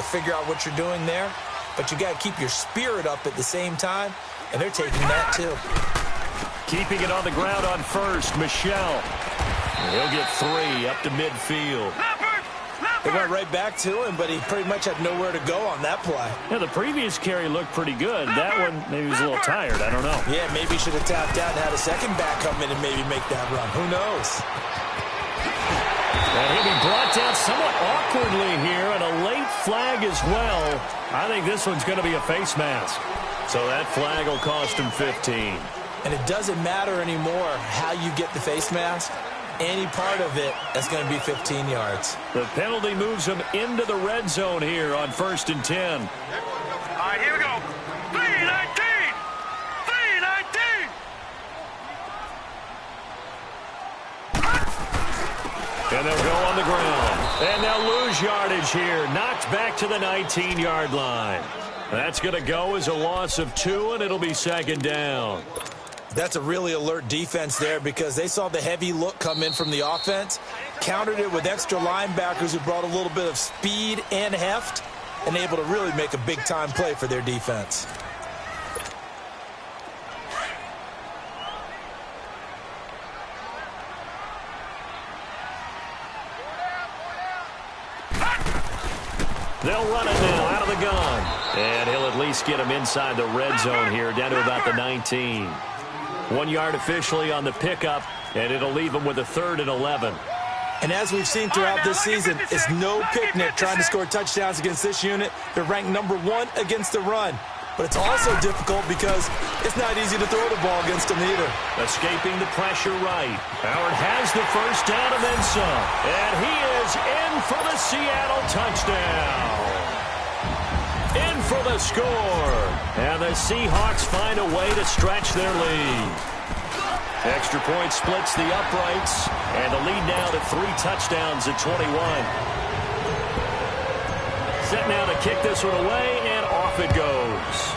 to figure out what you're doing there, but you got to keep your spirit up at the same time, and they're taking that too. Keeping it on the ground on first, Michelle. He'll get 3 up to midfield. They went right back to him, but he pretty much had nowhere to go on that play. Yeah, the previous carry looked pretty good. That one, maybe he was a little tired. I don't know. Yeah, maybe he should have tapped out and had a second back come in and maybe make that run. Who knows? And he'll be brought down somewhat awkwardly here, and a late flag as well. I think this one's going to be a face mask. So that flag will cost him 15. And it doesn't matter anymore how you get the face mask. Any part of it, that's going to be 15 yards. The penalty moves him into the red zone here on 1st and 10. All right, here we go. 3-19! 3-19! And they'll go on the ground. And they'll lose yardage here. Knocked back to the 19-yard line. That's going to go as a loss of 2, and it'll be 2nd down. That's a really alert defense there because they saw the heavy look come in from the offense, countered it with extra linebackers who brought a little bit of speed and heft, and able to really make a big-time play for their defense. They'll run it now out of the gun. And he'll at least get him inside the red zone here, down to about the 19. 1 yard officially on the pickup, and it'll leave him with a 3rd and 11. And as we've seen throughout this season, it's no picnic trying to score touchdowns against this unit. They're ranked number 1 against the run. But it's also difficult because it's not easy to throw the ball against them either. Escaping the pressure right. Howard has the first down and then some. And he is in for the Seattle touchdown. In for the score. And the Seahawks find a way to stretch their lead. Extra point splits the uprights. And the lead now to 3 touchdowns at 21. Set now to kick this one away, and off it goes.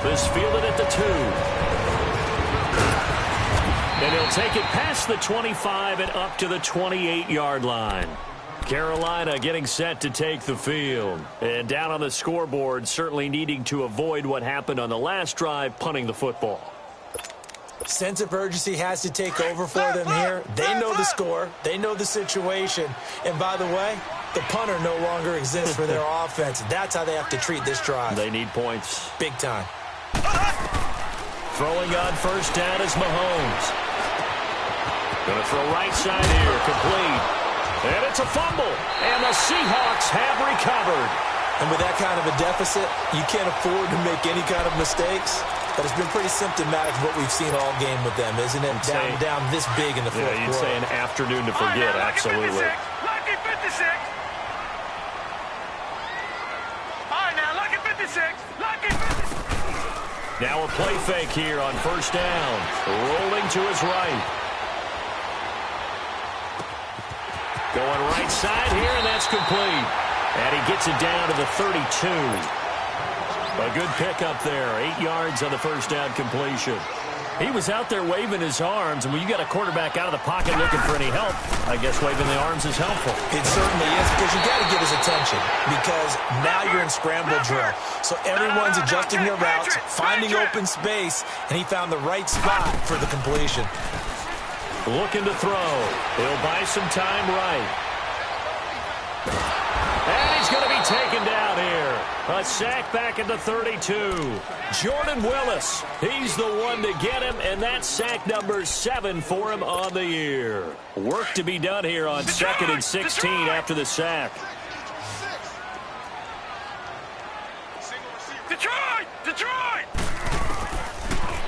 This fielded at the 2. And he'll take it past the 25 and up to the 28-yard line. Carolina getting set to take the field. And down on the scoreboard, certainly needing to avoid what happened on the last drive, punting the football. Sense of urgency has to take over for them here. They know the score. They know the situation. And by the way, the punter no longer exists for their offense. That's how they have to treat this drive. They need points. Big time. Throwing on first down is Mahomes. Going to throw right side here, complete. And it's a fumble. And the Seahawks have recovered. And with that kind of a deficit, you can't afford to make any kind of mistakes. But it's been pretty symptomatic of what we've seen all game with them, isn't it? Down this big in the fourth quarter. Yeah, you'd say an afternoon to forget, absolutely. Lucky 56. All right, now, lucky 56. Lucky 56. Now a play fake here on first down. Rolling to his right. Going right side here, and that's complete. And he gets it down to the 32. A good pickup there. 8 yards on the first down completion. He was out there waving his arms, and when you got a quarterback out of the pocket looking for any help, I guess waving the arms is helpful. It certainly is, because you got to get his attention, because now you're in scramble drill. So everyone's adjusting their routes, finding open space, and he found the right spot for the completion. Looking to throw. He'll buy some time right. And he's going to be taken down here. A sack back at the 32. Jordan Willis, he's the one to get him, and that's sack number 7 for him on the year. Work to be done here on 2nd and 16 after the sack. Detroit! Detroit!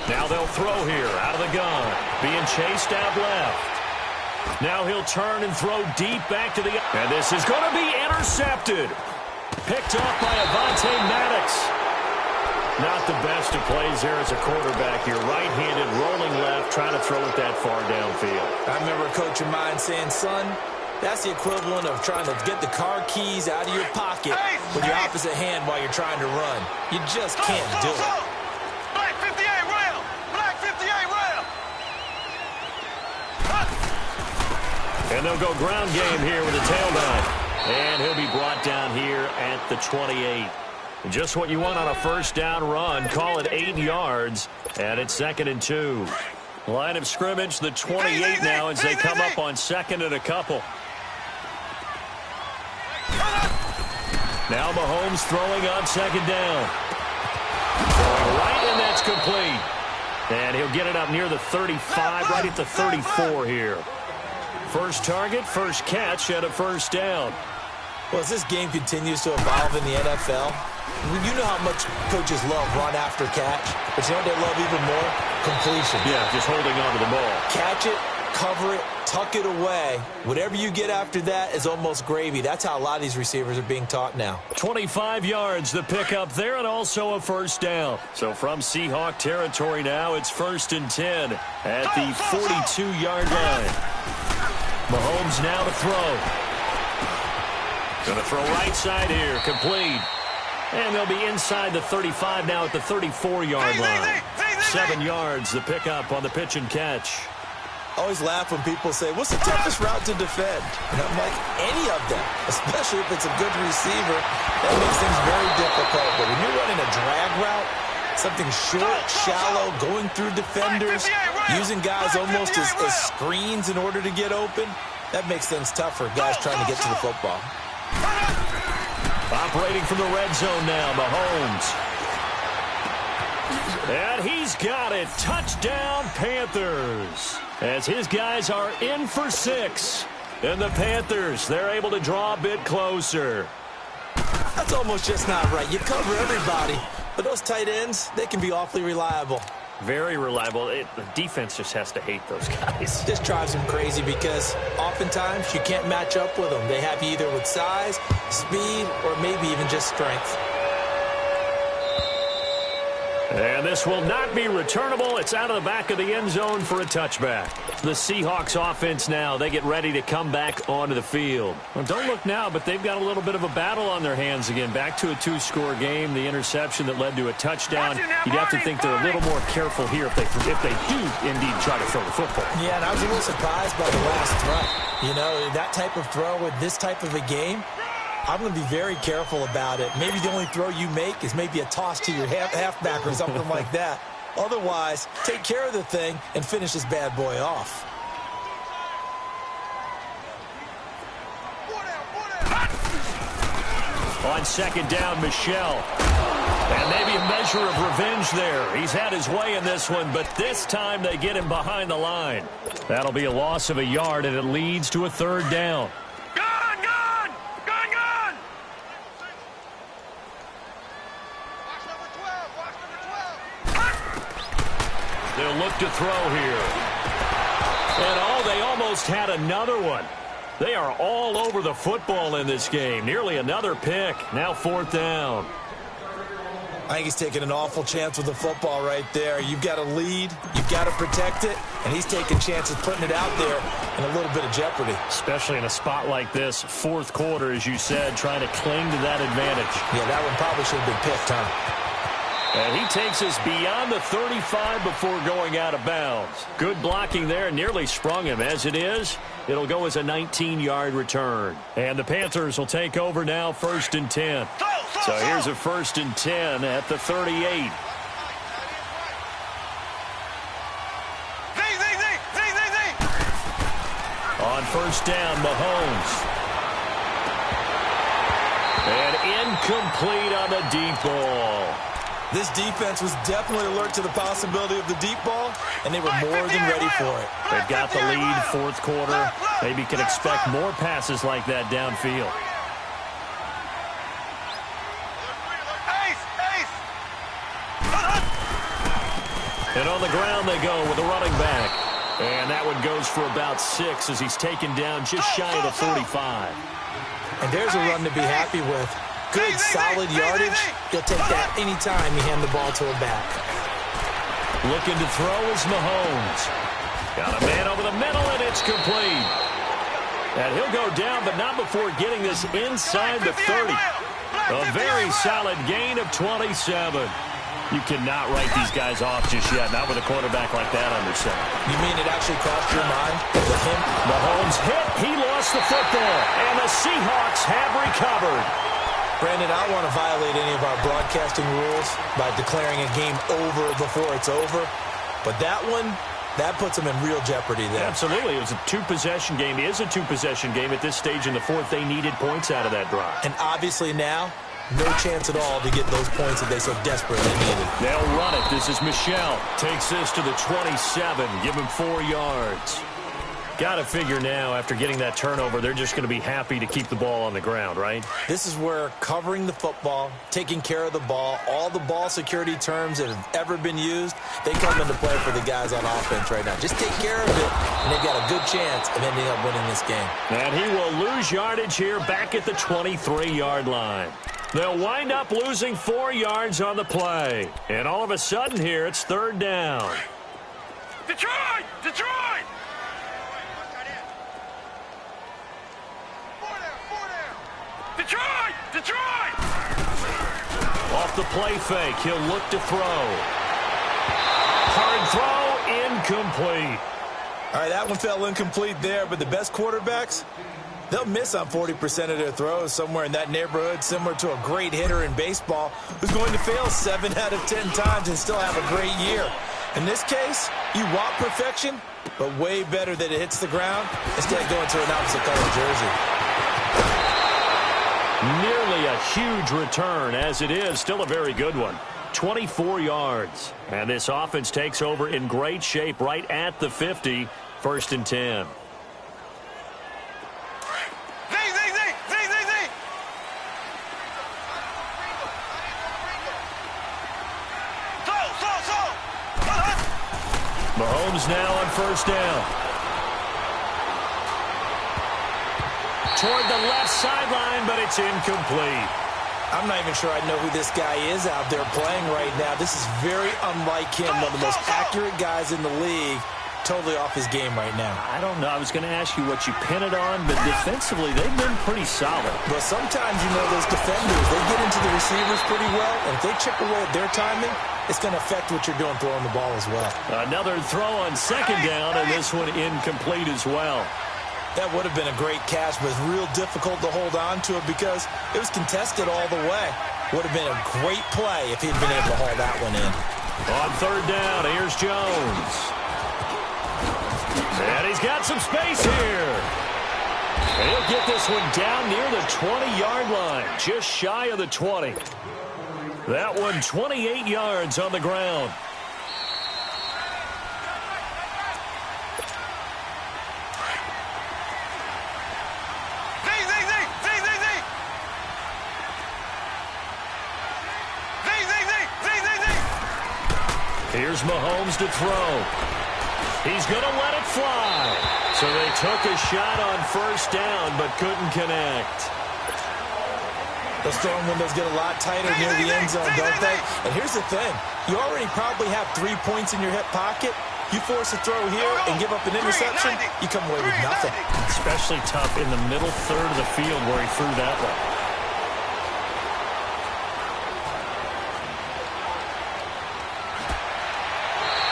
Now they'll throw here out of the gun. Being chased out left. Now he'll turn and throw deep back to the... And this is going to be intercepted. Picked off by Avonte Maddox. Not the best of plays there as a quarterback. You're right-handed, rolling left, trying to throw it that far downfield. I remember a coach of mine saying, son, that's the equivalent of trying to get the car keys out of your pocket with your opposite hand while you're trying to run. You just can't do it. Black 58 rail! Black 58 rail! And they'll go ground game here with a tailback. And he'll be brought down here at the 28. Just what you want on a first down run. Call it 8 yards. And it's 2nd and 2. Line of scrimmage, the 28 now as they come up on 2nd and a couple. Now Mahomes throwing on 2nd down. Throwing right, and that's complete. And he'll get it up near the 35, right at the 34 here. First target, first catch, and a first down. Well, as this game continues to evolve in the NFL, you know how much coaches love run after catch, but you know what they love even more? Completion. Yeah, just holding on to the ball. Catch it, cover it, tuck it away. Whatever you get after that is almost gravy. That's how a lot of these receivers are being taught now. 25 yards, the pickup there, and also a first down. So from Seahawk territory now, it's 1st and 10 at the 42-yard line. Mahomes now to throw. Going to throw right side here, complete. And they'll be inside the 35 now at the 34-yard line. 7 yards, the pickup on the pitch and catch. I always laugh when people say, what's the toughest route to defend? And I'm like, any of them, especially if it's a good receiver. That makes things very difficult. But when you're running a drag route, something short, shallow, going through defenders, using guys almost as screens in order to get open, that makes things tough for guys trying to get to the football. Operating from the red zone now, Mahomes. And he's got it. Touchdown, Panthers. As his guys are in for 6. And the Panthers, they're able to draw a bit closer. That's almost just not right. You cover everybody, but those tight ends, they can be awfully reliable. Very reliable. The defense just has to hate those guys. This drives them crazy because oftentimes you can't match up with them. They have you either with size, speed, or maybe even just strength. And this will not be returnable. It's out of the back of the end zone for a touchback. The Seahawks offense now, they get ready to come back onto the field. Well, don't look now, but they've got a little bit of a battle on their hands again. Back to a 2-score game, the interception that led to a touchdown. You'd have to think they're a little more careful here if they do indeed try to throw the football. Yeah, and I was a little surprised by the last throw. You know, that type of throw with this type of a game, I'm going to be very careful about it. Maybe the only throw you make is maybe a toss to your halfback or something like that. Otherwise, take care of the thing and finish this bad boy off. On 2nd down, Michel. And maybe a measure of revenge there. He's had his way in this one, but this time they get him behind the line. That'll be a loss of a yard, and it leads to a 3rd down. They'll look to throw here. And they almost had another one. They are all over the football in this game. Nearly another pick. Now 4th down. I think he's taking an awful chance with the football right there. You've got to lead. You've got to protect it. And he's taking chances putting it out there in a little bit of jeopardy. Especially in a spot like this, 4th quarter, as you said, trying to cling to that advantage. Yeah, that one probably should have been picked, huh? And he takes us beyond the 35 before going out of bounds. Good blocking there, nearly sprung him. As it is, it'll go as a 19-yard return. And the Panthers will take over now, 1st and 10. So here's a 1st and 10 at the 38. On 1st down, Mahomes. And incomplete on the deep ball. This defense was definitely alert to the possibility of the deep ball, and they were more than ready for it. They've got the lead, 4th quarter. Maybe can expect more passes like that downfield. And on the ground they go with a running back. And that one goes for about 6 as he's taken down just shy of the 45. And there's a run to be happy with. Good, solid yardage. He'll take that anytime you hand the ball to a back. Looking to throw is Mahomes. Got a man over the middle, and it's complete. And he'll go down, but not before getting this inside the 30. A very solid gain of 27. You cannot write these guys off just yet, not with a quarterback like that under center. You mean it actually crossed your mind with him? Mahomes hit. He lost the football, and the Seahawks have recovered. Brandon, I don't want to violate any of our broadcasting rules by declaring a game over before it's over, but that one, that puts them in real jeopardy there. Absolutely. It was a two-possession game. It is a two-possession game at this stage in the fourth. They needed points out of that drive. And obviously now, no chance at all to get those points that they so desperately needed. They'll run it. This is Michel. Takes this to the 27. Give him 4 yards. Got to figure now, after getting that turnover, they're just going to be happy to keep the ball on the ground, right? This is where covering the football, taking care of the ball, all the ball security terms that have ever been used, they come into play for the guys on offense right now. Just take care of it, and they've got a good chance of ending up winning this game. And he will lose yardage here back at the 23-yard line. They'll wind up losing 4 yards on the play. And all of a sudden here, it's third down. Detroit! Detroit! Detroit! Detroit! Off the play fake, he'll look to throw. Hard throw, incomplete. All right, that one fell incomplete there, but the best quarterbacks, they'll miss on 40% of their throws, somewhere in that neighborhood, similar to a great hitter in baseball who's going to fail 7 out of 10 times and still have a great year. In this case, you want perfection, but way better that it hits the ground instead of going to an opposite color jersey. Nearly a huge return, as it is still a very good one. 24 yards. And this offense takes over in great shape right at the 50. First and 10. Mahomes now on first down. Toward the left sideline, but it's incomplete. I'm not even sure I know who this guy is out there playing right now. This is very unlike him, one of the most accurate guys in the league. Totally off his game right now. I don't know. I was going to ask you what you pin it on, but defensively, they've been pretty solid. But sometimes, you know, those defenders, they get into the receivers pretty well, and if they chip away at their timing, it's going to affect what you're doing throwing the ball as well. Another throw on second down, and this one incomplete as well. That would have been a great catch, but it's real difficult to hold on to it because it was contested all the way. Would have been a great play if he'd been able to haul that one in. On third down, here's Jones. And he's got some space here. And he'll get this one down near the 20-yard line, just shy of the 20. That one 28 yards on the ground. Here's Mahomes to throw. He's going to let it fly. So they took a shot on first down, but couldn't connect. Those throwing windows get a lot tighter near the end zone, don't they? And here's the thing. You already probably have 3 points in your hip pocket. You force a throw here and give up an interception, you come away with nothing. Especially tough in the middle third of the field where he threw that one.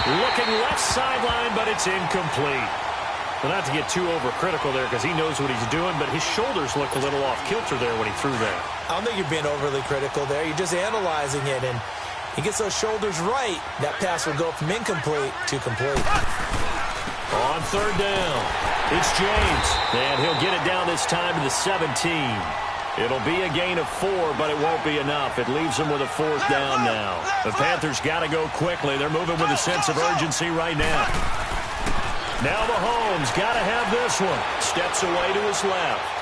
Looking left sideline, but it's incomplete. Well, not to get too overcritical there because he knows what he's doing, but his shoulders looked a little off kilter there when he threw that. I don't think you're being overly critical there. You're just analyzing it, and he gets those shoulders right. That pass will go from incomplete to complete. On third down, it's James, and he'll get it down this time to the 17. It'll be a gain of 4, but it won't be enough. It leaves them with a fourth down now. The Panthers got to go quickly. They're moving with a sense of urgency right now. Now Mahomes got to have this one. Steps away to his left.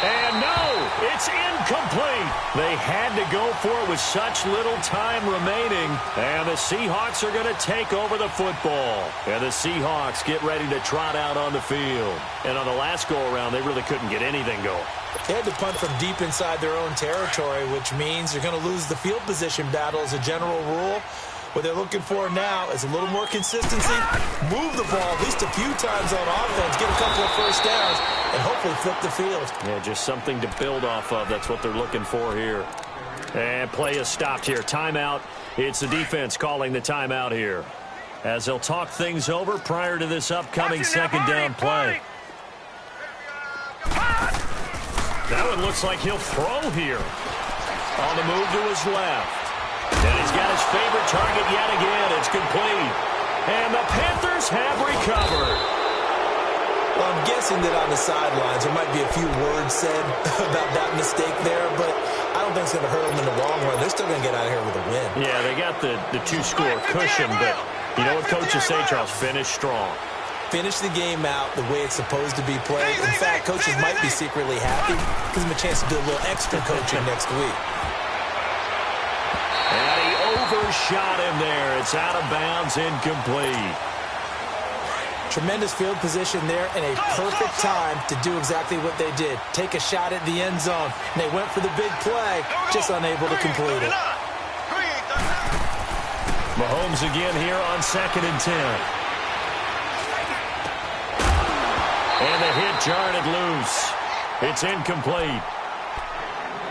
And no, it's incomplete. They had to go for it with such little time remaining. And the Seahawks are going to take over the football. And the Seahawks get ready to trot out on the field. And on the last go-around, they really couldn't get anything going. They had to punt from deep inside their own territory, which means they're going to lose the field position battle as a general rule. What they're looking for now is a little more consistency, move the ball at least a few times on offense, get a couple of first downs, and hopefully flip the field. Yeah, just something to build off of. That's what they're looking for here. And play is stopped here. Timeout. It's the defense calling the timeout here, as they'll talk things over prior to this upcoming second down play. That one looks like he'll throw here. On the move to his left. And he's got his favorite target yet again. It's complete. And the Panthers have recovered. Well, I'm guessing that on the sidelines there might be a few words said about that mistake there, but I don't think it's going to hurt them in the long run. They're still going to get out of here with a win. Yeah, they got the two-score cushion, but you know what coaches say, Charles? Finish strong. Finish the game out the way it's supposed to be played. In fact, coaches might be secretly happy. Gives them a chance to do a little extra coaching next week. And he overshot him there. It's out of bounds, incomplete. Tremendous field position there and a perfect time to do exactly what they did. Take a shot at the end zone. And they went for the big play, just unable to complete it. Mahomes again here on 2nd and 10. And the hit jarred it loose. It's incomplete.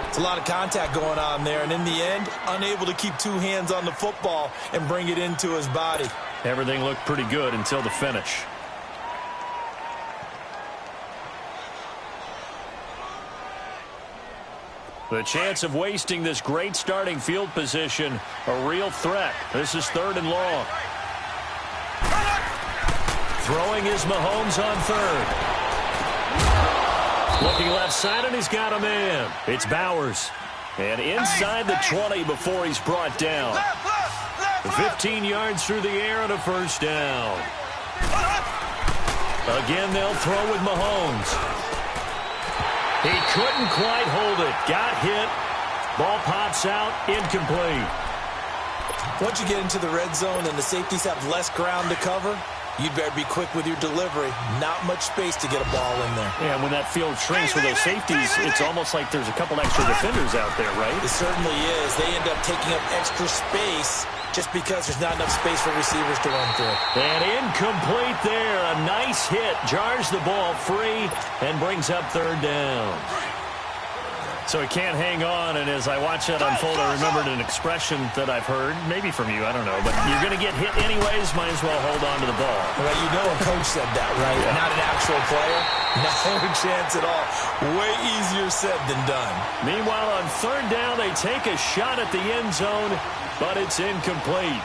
It's a lot of contact going on there, and in the end, unable to keep two hands on the football and bring it into his body. Everything looked pretty good until the finish. The chance of wasting this great starting field position, a real threat. This is 3rd and long. Throwing is Mahomes on 3rd. Looking left side, and he's got a man. It's Bowers. And inside the 20 before he's brought down. 15 yards through the air and a first down. Again, they'll throw with Mahomes. He couldn't quite hold it. Got hit. Ball pops out. Incomplete. Once you get into the red zone and the safeties have less ground to cover, you'd better be quick with your delivery. Not much space to get a ball in there. Yeah, when that field shrinks with those safeties, it's almost like there's a couple extra defenders out there, right? It certainly is. They end up taking up extra space just because there's not enough space for receivers to run through. And incomplete there. A nice hit. Jars the ball free and brings up 3rd down. So he can't hang on, and as I watch that unfold, I remembered an expression that I've heard, maybe from you, I don't know, but you're going to get hit anyways, might as well hold on to the ball. Well, you know a coach said that, right? Yeah. Not an actual player. Not a chance at all. Way easier said than done. Meanwhile, on 3rd down, they take a shot at the end zone, but it's incomplete.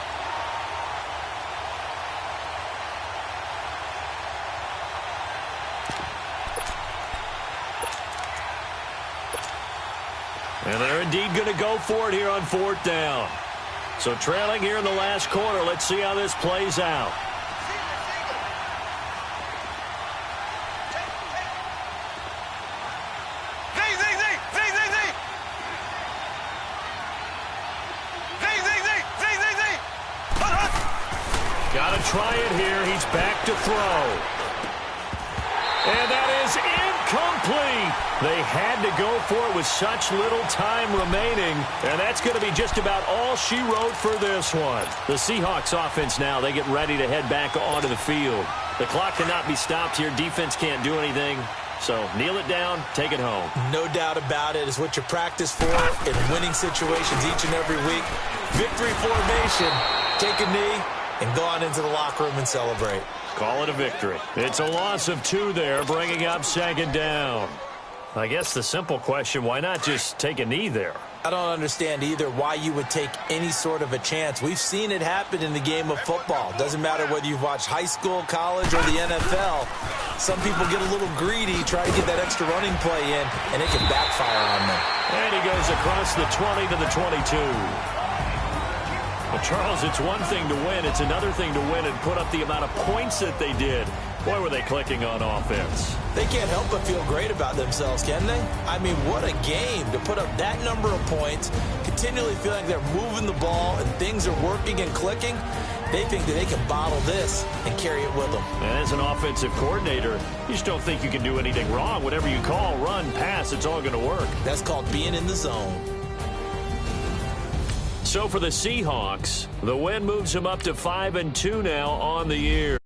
And they're indeed going to go for it here on 4th down. So trailing here in the last quarter. Let's see how this plays out. Got to try it here. He's back to throw. And that is incomplete. They had to go for it with such little time remaining. And that's going to be just about all she wrote for this one. The Seahawks offense now, they get ready to head back onto the field. The clock cannot be stopped here. Defense can't do anything. So kneel it down, take it home. No doubt about it. It's what you practice for in winning situations each and every week. Victory formation. Take a knee and go on into the locker room and celebrate. Call it a victory. It's a loss of 2 there, bringing up 2nd down. I guess the simple question, why not just take a knee there? I don't understand either why you would take any sort of a chance. We've seen it happen in the game of football. Doesn't matter whether you've watched high school, college, or the NFL. Some people get a little greedy, try to get that extra running play in, and it can backfire on them. And he goes across the 20 to the 22. Well, Charles, it's one thing to win. It's another thing to win and put up the amount of points that they did. Boy, were they clicking on offense. They can't help but feel great about themselves, can they? I mean, what a game to put up that number of points, continually feeling they're moving the ball and things are working and clicking. They think that they can bottle this and carry it with them. And as an offensive coordinator, you just don't think you can do anything wrong. Whatever you call, run, pass, it's all going to work. That's called being in the zone. So for the Seahawks, the win moves them up to 5-2 now on the year.